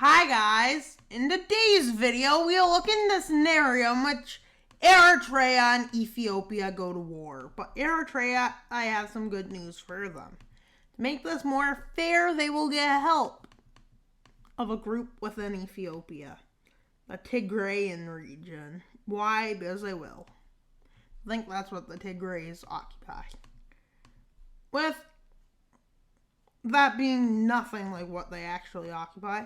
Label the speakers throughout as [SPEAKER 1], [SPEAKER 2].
[SPEAKER 1] Hi guys! In today's video, we'll look into the scenario in which Eritrea and Ethiopia go to war. But Eritrea, I have some good news for them. To make this more fair, they will get help of a group within Ethiopia, the Tigrayan region. Why? Because they will. I think that's what the Tigrays occupy. With that being nothing like what they actually occupy.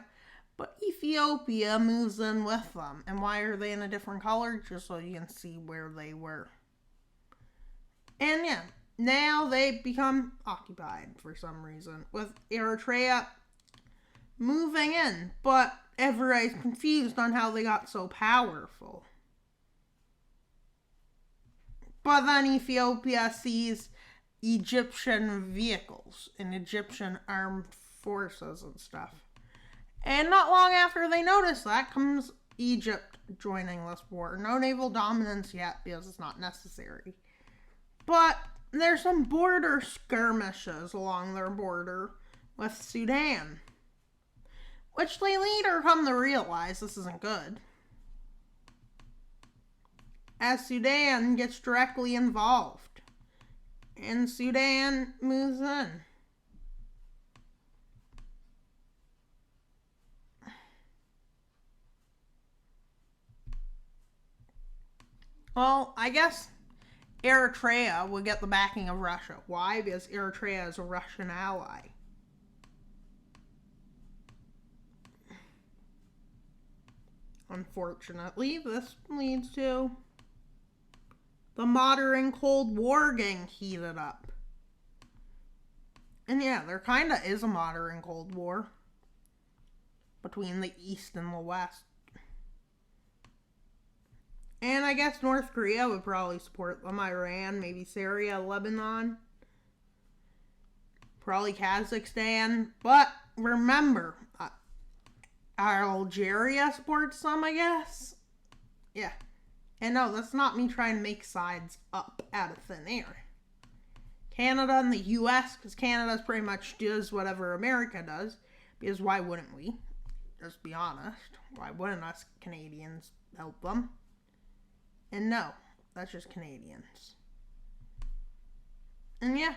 [SPEAKER 1] But Ethiopia moves in with them. And why are they in a different color? Just so you can see where they were. And yeah, now they become occupied for some reason. With Eritrea moving in. But everybody's confused on how they got so powerful. But then Ethiopia sees Egyptian vehicles and Egyptian armed forces and stuff. And not long after they notice that comes Egypt joining this war. No naval dominance yet because it's not necessary. But there's some border skirmishes along their border with Sudan, which they later come to realize this isn't good, as Sudan gets directly involved. And Sudan moves in. Well, I guess Eritrea would get the backing of Russia. Why? Because Eritrea is a Russian ally. Unfortunately, this leads to the modern Cold War getting heated up. And yeah, there kinda is a modern Cold War between the East and the West. And I guess North Korea would probably support them. Iran, maybe Syria, Lebanon, probably Kazakhstan. But remember, Algeria supports them, I guess. Yeah. And no, that's not me trying to make sides up out of thin air. Canada and the US, because Canada pretty much does whatever America does. Because why wouldn't we? Just be honest. Why wouldn't us Canadians help them? And no, that's just Canadians. And yeah,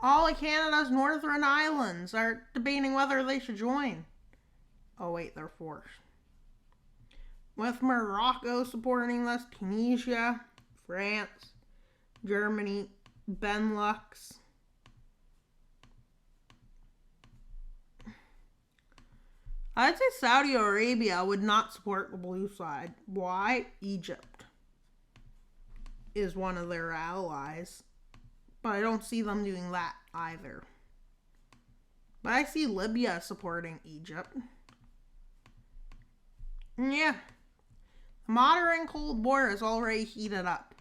[SPEAKER 1] all of Canada's northern islands are debating whether they should join. Oh wait, they're forced. With Morocco supporting this, Tunisia, France, Germany, Benelux. I'd say Saudi Arabia would not support the blue side. Why? Egypt is one of their allies. But I don't see them doing that either. But I see Libya supporting Egypt. And yeah, the modern Cold War is already heated up.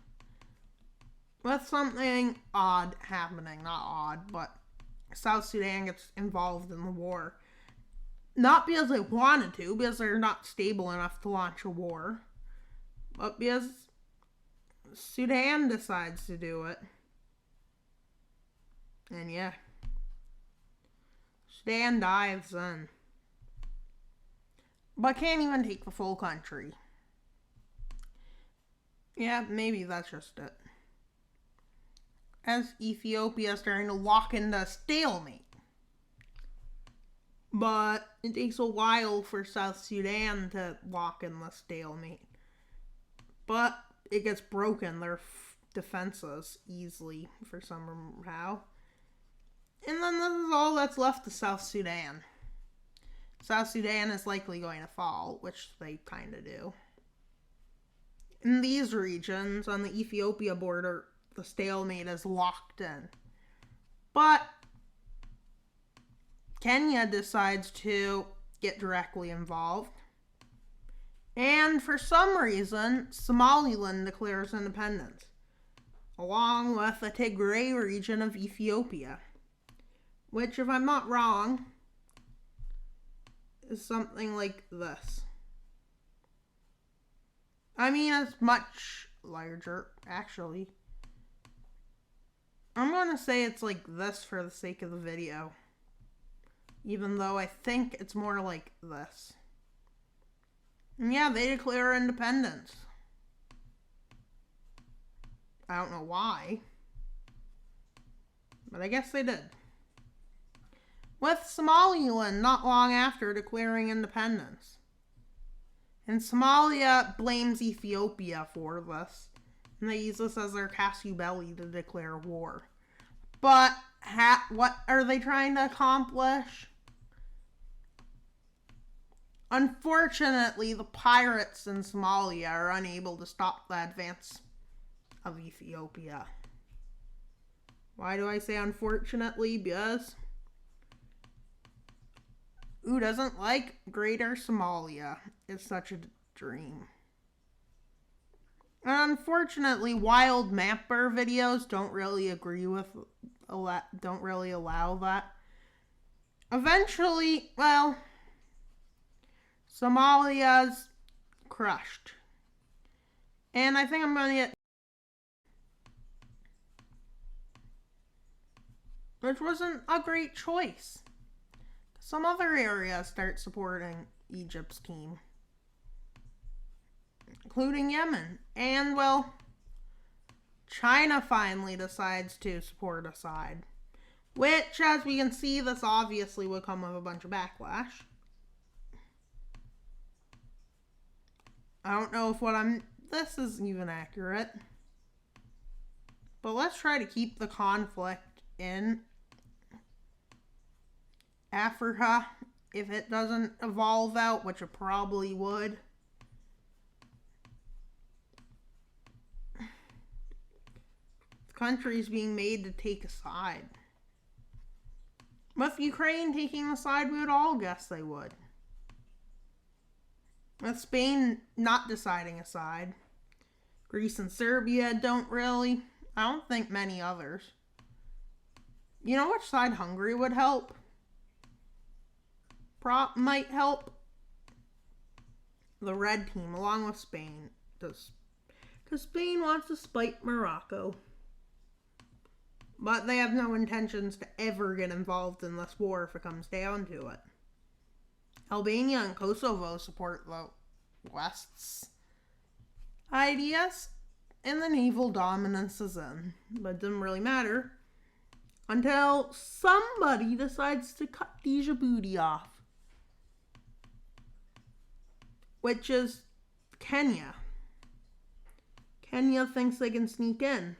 [SPEAKER 1] With something odd happening. Not odd, but South Sudan gets involved in the war. Not because they wanted to, because they're not stable enough to launch a war, but because Sudan decides to do it. And yeah, Sudan dives in, but can't even take the full country. Yeah, maybe that's just it. As Ethiopia is starting to lock into a stalemate. But it takes a while for South Sudan to lock in the stalemate. But it gets broken, their defenses, easily for somehow. And then this is all that's left to South Sudan. South Sudan is likely going to fall, which they kind of do. In these regions, on the Ethiopia border, the stalemate is locked in. But Kenya decides to get directly involved. And for some reason, Somaliland declares independence, along with the Tigray region of Ethiopia, which, if I'm not wrong, is something like this. I mean, it's much larger, actually. I'm going to say it's like this for the sake of the video. even though I think it's more like this. And yeah, they declare independence. I don't know why, but I guess they did. With Somaliland not long after declaring independence. And Somalia blames Ethiopia for this. And they use this as their casus belli to declare war. But what are they trying to accomplish? Unfortunately, the pirates in Somalia are unable to stop the advance of Ethiopia. Why do I say unfortunately? Because who doesn't like Greater Somalia? It's such a dream. And unfortunately, wild mapper videos don't really allow that. Eventually, well, Somalia's crushed. And I think I'm going to get, which wasn't a great choice. Some other areas start supporting Egypt's team, including Yemen. And, well, China finally decides to support a side, which, as we can see, this obviously would come with a bunch of backlash. I don't know if this is even accurate, but let's try to keep the conflict in Africa if it doesn't evolve out, which it probably would. The country's being made to take a side. With Ukraine taking the side, we would all guess they would. With Spain not deciding a side. Greece and Serbia don't really. I don't think many others. You know which side Hungary would help? Might help the red team along with Spain, because Spain wants to spite Morocco, but they have no intentions to ever get involved in this war if it comes down to it. Albania and Kosovo support the West's ideas, and the naval dominance is in, but it doesn't really matter until somebody decides to cut Djibouti off, which is Kenya. Kenya thinks they can sneak in.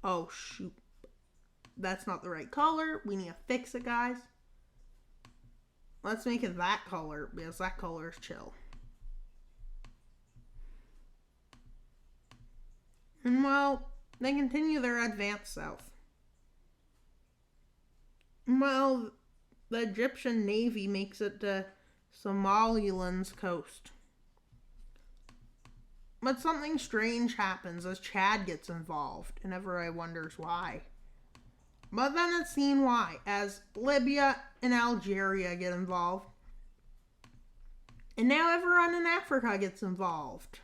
[SPEAKER 1] Oh, shoot. That's not the right color. We need to fix it, guys. Let's make it that color, because that color is chill. And, well, they continue their advance south. Well, the Egyptian Navy makes it to Somaliland's coast. But something strange happens as Chad gets involved, and everybody wonders why. But then it's seen why, as Libya and Algeria get involved. And now everyone in Africa gets involved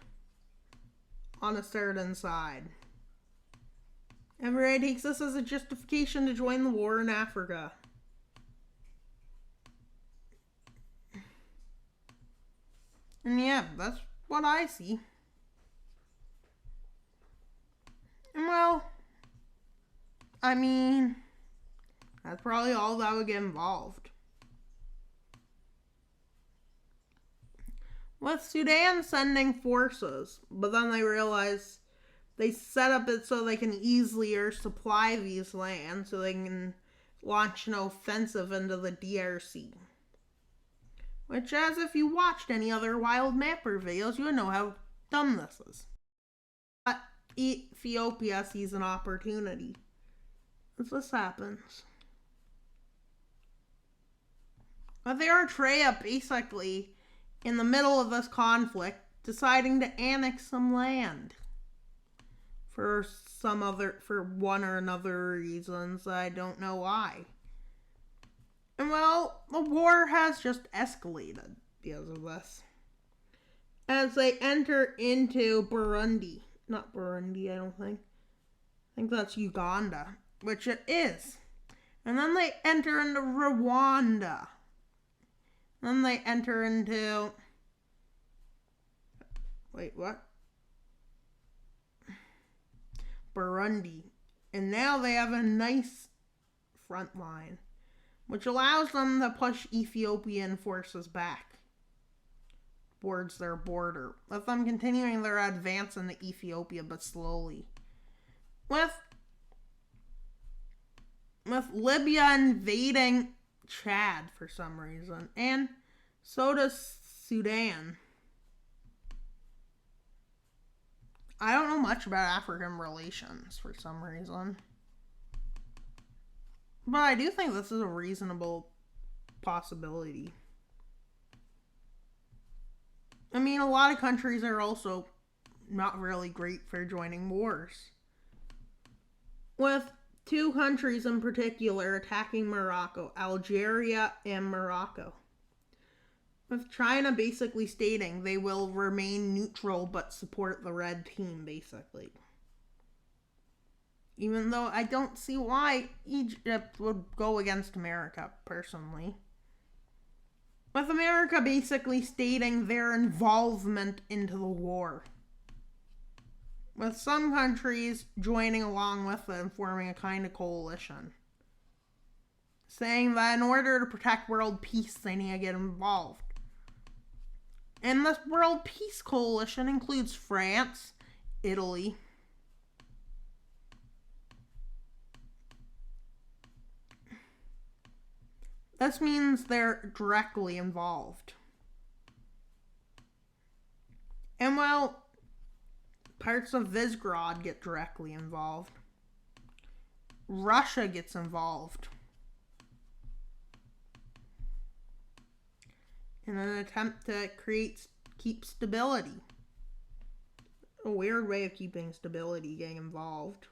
[SPEAKER 1] on a certain side. Everybody takes this as a justification to join the war in Africa. And yeah, that's what I see. And well, I mean, that's probably all that would get involved. With Sudan sending forces, but then they realize they set up it so they can easier supply these lands so they can launch an offensive into the DRC. Which, as if you watched any other wild mapper videos, you would know how dumb this is. But Ethiopia sees an opportunity as this happens. But Eritrea basically, in the middle of this conflict, deciding to annex some land. For one or another reasons, I don't know why. And well, the war has just escalated because of this. As they enter into Burundi. Not Burundi, I don't think. I think that's Uganda, which it is. And then they enter into Rwanda. Then they enter into... Wait, what? Burundi. And now they have a nice front line, which allows them to push Ethiopian forces back towards their border, with them continuing their advance into Ethiopia, but slowly. With Libya invading Chad for some reason, and so does Sudan. I don't know much about African relations for some reason, but I do think this is a reasonable possibility. I mean, a lot of countries are also not really great for joining wars, with two countries in particular attacking Morocco, Algeria and Morocco, with China basically stating they will remain neutral but support the red team, basically. Even though I don't see why Egypt would go against America, personally. With America basically stating their involvement into the war, with some countries joining along with it and forming a kind of coalition, saying that in order to protect world peace, they need to get involved. And this world peace coalition includes France, Italy, this means they're directly involved. And well, parts of Visegrad get directly involved. Russia gets involved in an attempt to keep stability. A weird way of keeping stability, getting involved.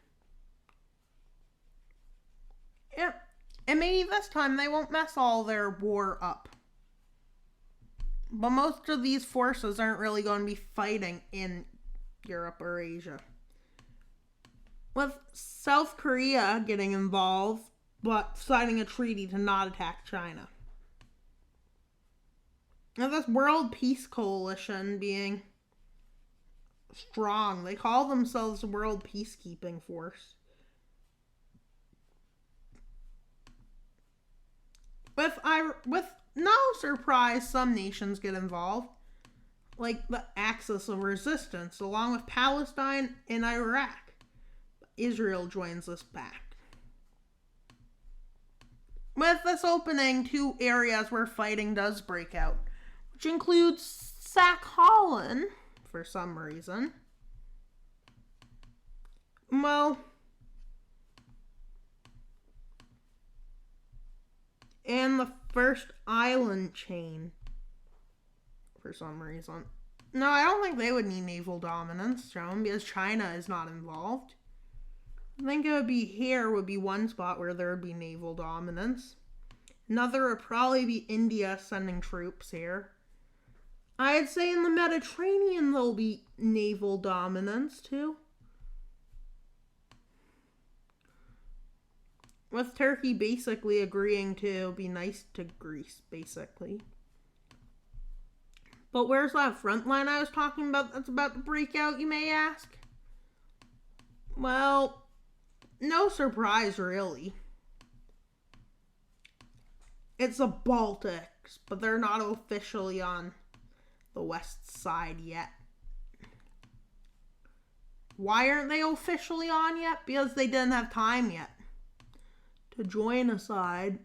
[SPEAKER 1] Yep. And maybe this time they won't mess all their war up. But most of these forces aren't really going to be fighting in Europe or Asia. With South Korea getting involved, but signing a treaty to not attack China. Now this World Peace Coalition being strong. They call themselves the World Peacekeeping Force. With no surprise, some nations get involved, like the Axis of Resistance, along with Palestine and Iraq. Israel joins this pact. With this opening, two areas where fighting does break out, which includes Sakhalin, for some reason. Well, and the first island chain, for some reason. No, I don't think they would need naval dominance shown, because China is not involved. I think it would be here would be one spot where there would be naval dominance. Another would probably be India sending troops here. I'd say in the Mediterranean there'll be naval dominance too. With Turkey basically agreeing to be nice to Greece, basically. But where's that front line I was talking about that's about to break out, you may ask? Well, no surprise, really. It's the Baltics, but they're not officially on the west side yet. Why aren't they officially on yet? Because they didn't have time yet to join a side.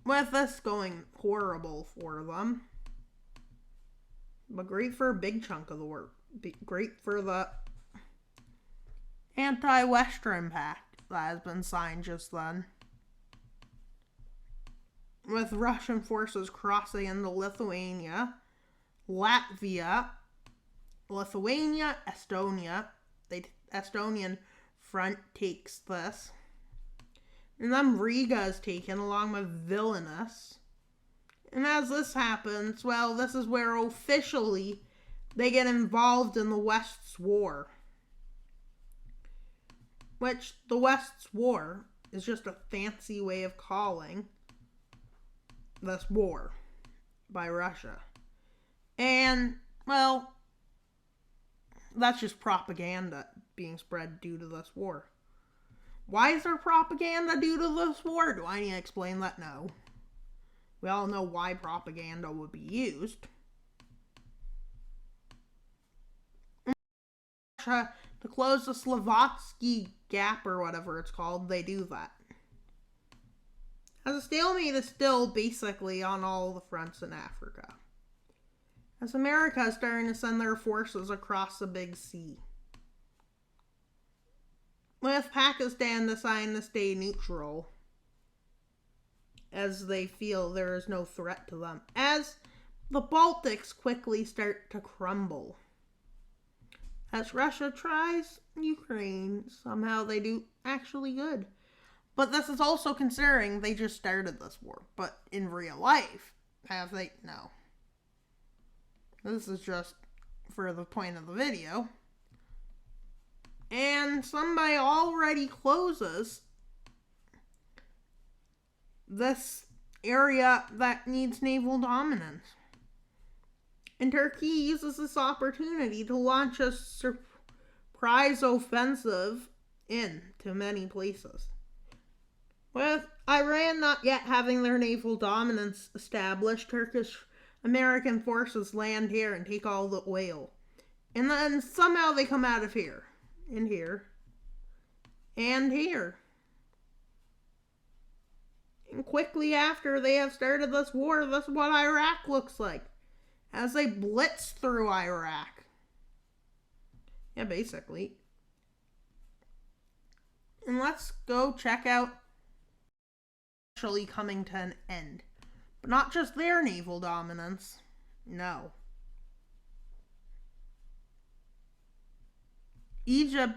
[SPEAKER 1] With this going horrible for them. But great for a big chunk of the work. Great for the anti-Western pact that has been signed just then. With Russian forces crossing into Lithuania, Latvia, Estonia. The Estonian front takes this. And then Riga is taken along with Vilnius. And as this happens, well, this is where officially they get involved in the West's war. which the West's war is just a fancy way of calling this war by Russia. And, well, that's just propaganda being spread due to this war. Why is there propaganda due to this war? Do I need to explain that? No. We all know why propaganda would be used. Russia, to close the Slovatsky Gap or whatever it's called, they do that. As a stalemate is still basically on all the fronts in Africa. As America is starting to send their forces across the big sea. With Pakistan deciding to stay neutral, as they feel there is no threat to them. As the Baltics quickly start to crumble. As Russia tries Ukraine, somehow they do actually good. But this is also considering they just started this war. But in real life, have they? No. This is just for the point of the video. And somebody already closes this area that needs naval dominance. And Turkey uses this opportunity to launch a surprise offensive into many places. With Iran not yet having their naval dominance established, Turkish American forces land here and take all the oil. And then somehow they come out of here, and here, and here. And quickly after they have started this war, that's what Iraq looks like. As they blitz through Iraq. Yeah, basically. And let's go check out actually coming to an end. But not just their naval dominance. No. Egypt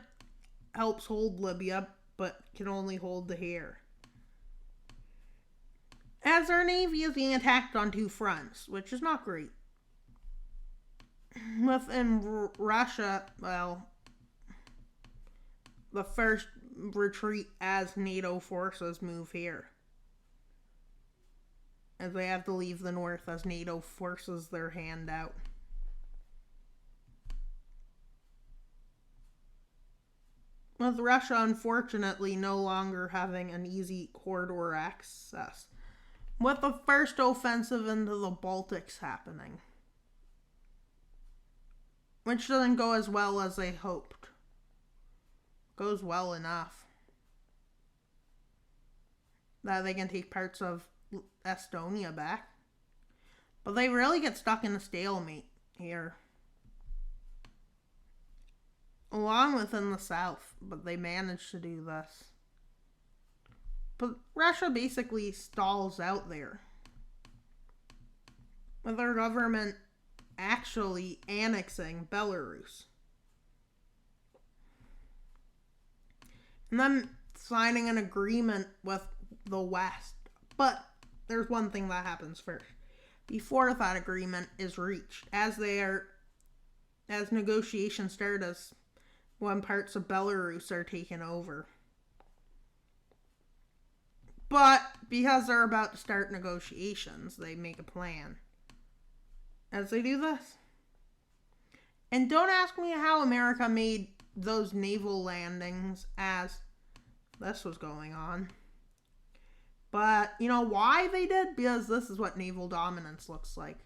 [SPEAKER 1] helps hold Libya, but can only hold the hair. As our navy is being attacked on two fronts, which is not great. Within Russia, well, the first retreat as NATO forces move here. As they have to leave the north as NATO forces their hand out. With Russia, unfortunately, no longer having an easy corridor access. With the first offensive into the Baltics happening. Which doesn't go as well as they hoped. Goes well enough that they can take parts of Estonia back. But they really get stuck in a stalemate here. Along within the south, but they manage to do this. But Russia basically stalls out there. With their government actually annexing Belarus. And then signing an agreement with the West. But there's one thing that happens first. Before that agreement is reached, as negotiations start, as when parts of Belarus are taken over. But because they're about to start negotiations, they make a plan. As they do this. And don't ask me how America made those naval landings as this was going on. But you know why they did? Because this is what naval dominance looks like.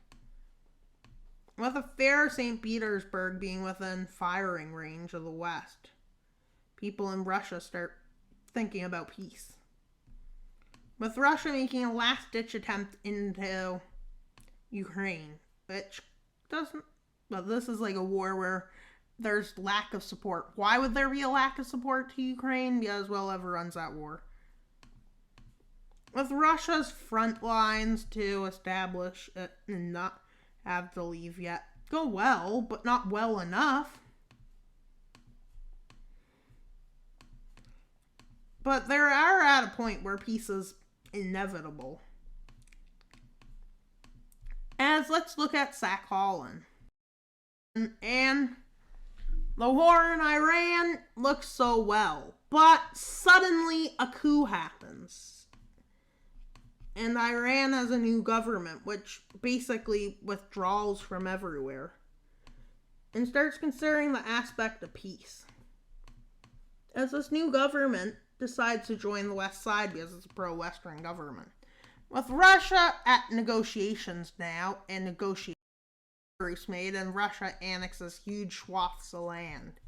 [SPEAKER 1] With a fair St. Petersburg being within firing range of the West, people in Russia start thinking about peace. With Russia making a last-ditch attempt into Ukraine, which doesn't... But this is like a war where there's lack of support. Why would there be a lack of support to Ukraine? Because, well, everyone's at war. With Russia's front lines to establish it and not have to leave yet go well, but not well enough. But they are at a point where peace is inevitable. As let's look at Sakhalin. And the war in Iran looks so well, But suddenly a coup happens. And Iran has a new government, which basically withdraws from everywhere. And starts considering the aspect of peace. As this new government decides to join the West side because it's a pro-Western government. With Russia at negotiations now, and negotiations made, and Russia annexes huge swaths of land.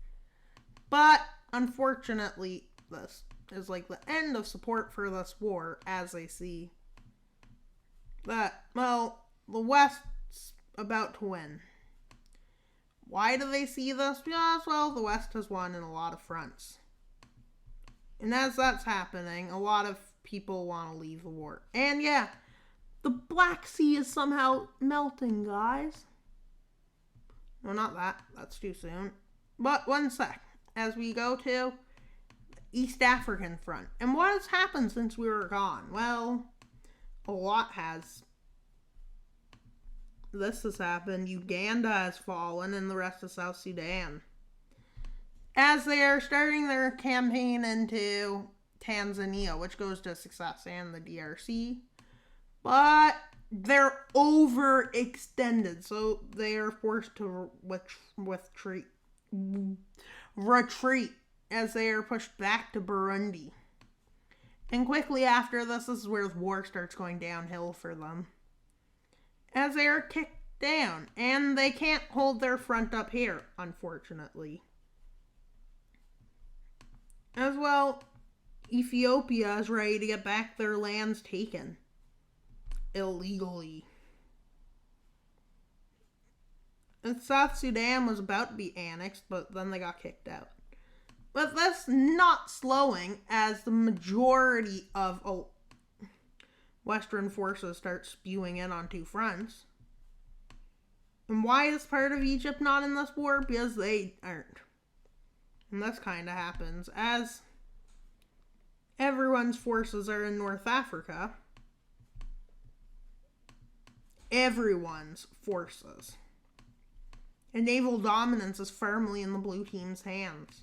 [SPEAKER 1] But, unfortunately, this is like the end of support for this war, as they see that, well, the West's about to win. Why do they see this? Because, well, the West has won in a lot of fronts. And as that's happening, a lot of people want to leave the war. And yeah, the Black Sea is somehow melting, guys. No, not that. That's too soon. But one sec. As we go to the East African front. And what has happened since we were gone? Well, a lot has. This has happened. Uganda has fallen, and the rest of South Sudan. As they are starting their campaign into Tanzania, which goes to success, and the DRC. But they're overextended, so they are forced to retreat as they are pushed back to Burundi. And quickly after this is where the war starts going downhill for them. As they are kicked down, and they can't hold their front up here, unfortunately. As well, Ethiopia is ready to get back their lands taken illegally. And South Sudan was about to be annexed, but then they got kicked out. But that's not slowing as the majority of Western forces start spewing in on two fronts. And why is part of Egypt not in this war? Because they aren't. And this kind of happens as everyone's forces are in North Africa. Everyone's forces. And naval dominance is firmly in the blue team's hands.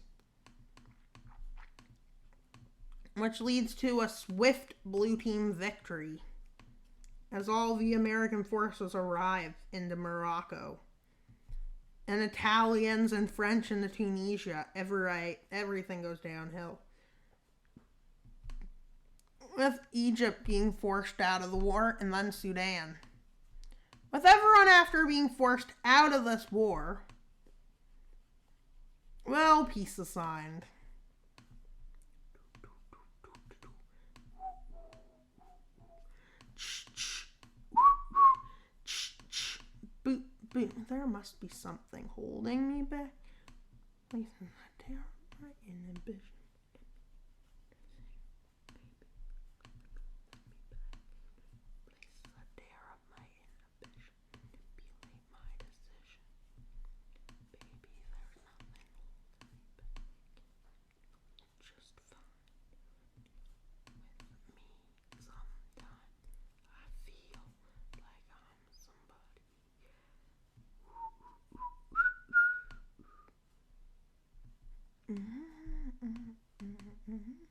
[SPEAKER 1] Which leads to a swift blue team victory. As all the American forces arrive into Morocco. And Italians and French into Tunisia. Everything goes downhill. With Egypt being forced out of the war, and then Sudan. With everyone after being forced out of this war, well, peace is signed. There must be something holding me back. Placing that down, my inhibition. Place the dare of my inhibition. Belate my decision. Baby, there's nothing holding me back. Just fine. With me, sometimes I feel like I'm somebody.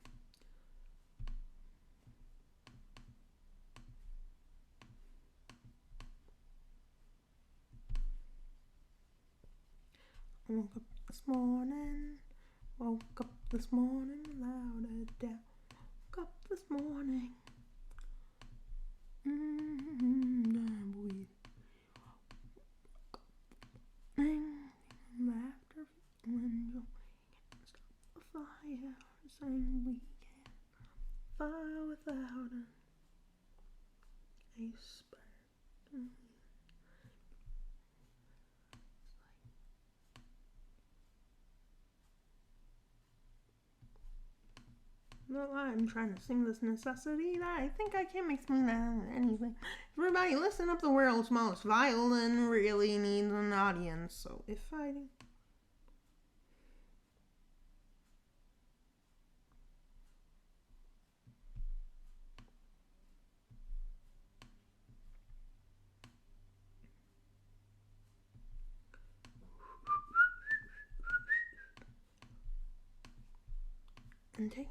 [SPEAKER 1] Woke up this morning without a doubt. Woke up this morning. After when you're stop the fire, saying we can't fire without an iceberg. No, I'm trying to sing this necessity that I think I can't make something out of anything. Everybody, listen up, the world's most violin really needs an audience. So if I do. and take.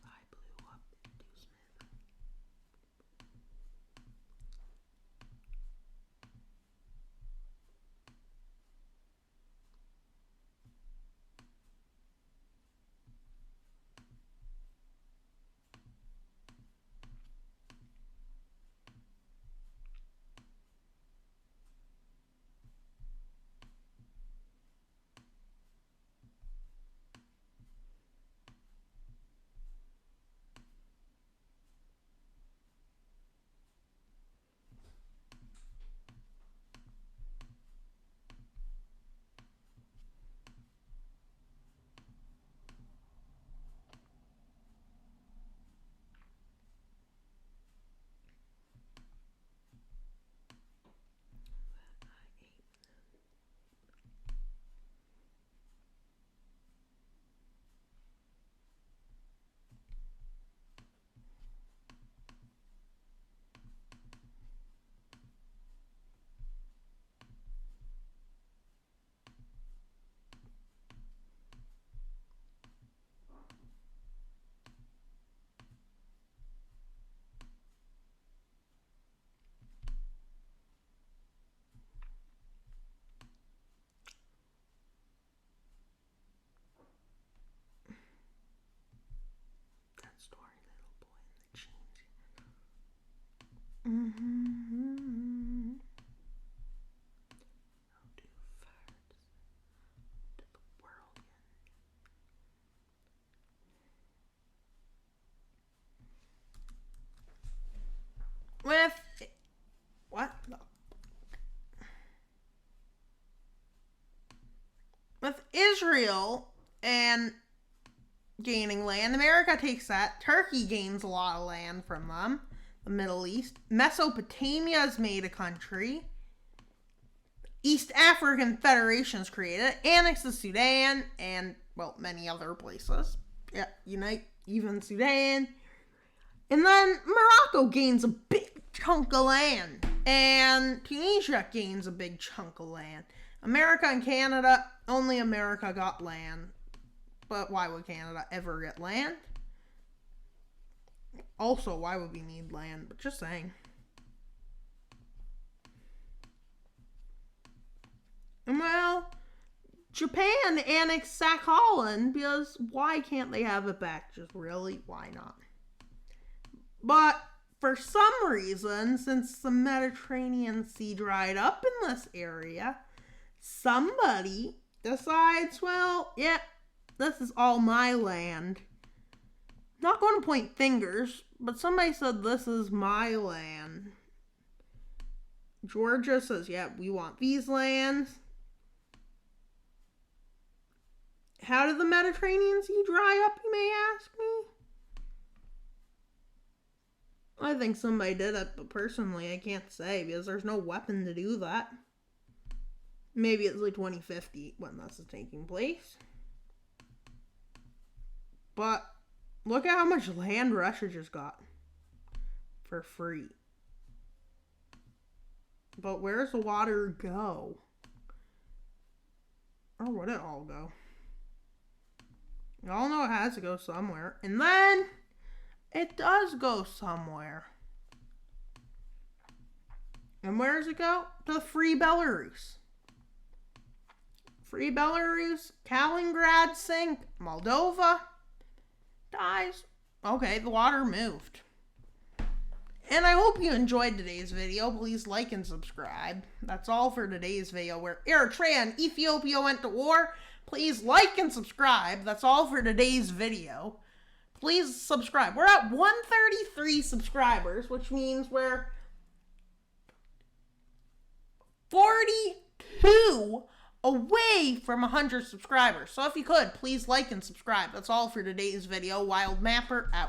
[SPEAKER 1] I blew up too smooth. Story, little boy in the jeans. I'll do farts to the world. With what? With Israel and gaining land, America takes that. Turkey gains a lot of land from them. The Middle East. Mesopotamia is made a country. East African Federation is created. Annexes Sudan and, well, many other places. Yeah, unite even Sudan. And then Morocco gains a big chunk of land. And Tunisia gains a big chunk of land. America and Canada, only America got land. But why would Canada ever get land? Also, why would we need land? But just saying. Well, Japan annexed Sakhalin because why can't they have it back? Just really, why not? But for some reason, since the Mediterranean Sea dried up in this area, somebody decides, well, yeah, this is all my land. Not going to point fingers, but somebody said this is my land. Georgia says, yeah, we want these lands. How did the Mediterranean Sea dry up, you may ask me? I think somebody did it, but personally I can't say because there's no weapon to do that. Maybe it's like 2050 when this is taking place. But look at how much land Russia just got for free. But where's the water go? Or would it all go? You all know it has to go somewhere. And then it does go somewhere. And where does it go? To free Belarus. Free Belarus, Kaliningrad sink, Moldova dies. Okay, the water moved. And I hope you enjoyed today's video. Please like and subscribe. That's all for today's video where Eritrea and Ethiopia went to war. Please like and subscribe. That's all for today's video. Please subscribe. We're at 133 subscribers, which means we're 42 away from 100 subscribers. So if you could, please like and subscribe. That's all for today's video. Wild Mapper out.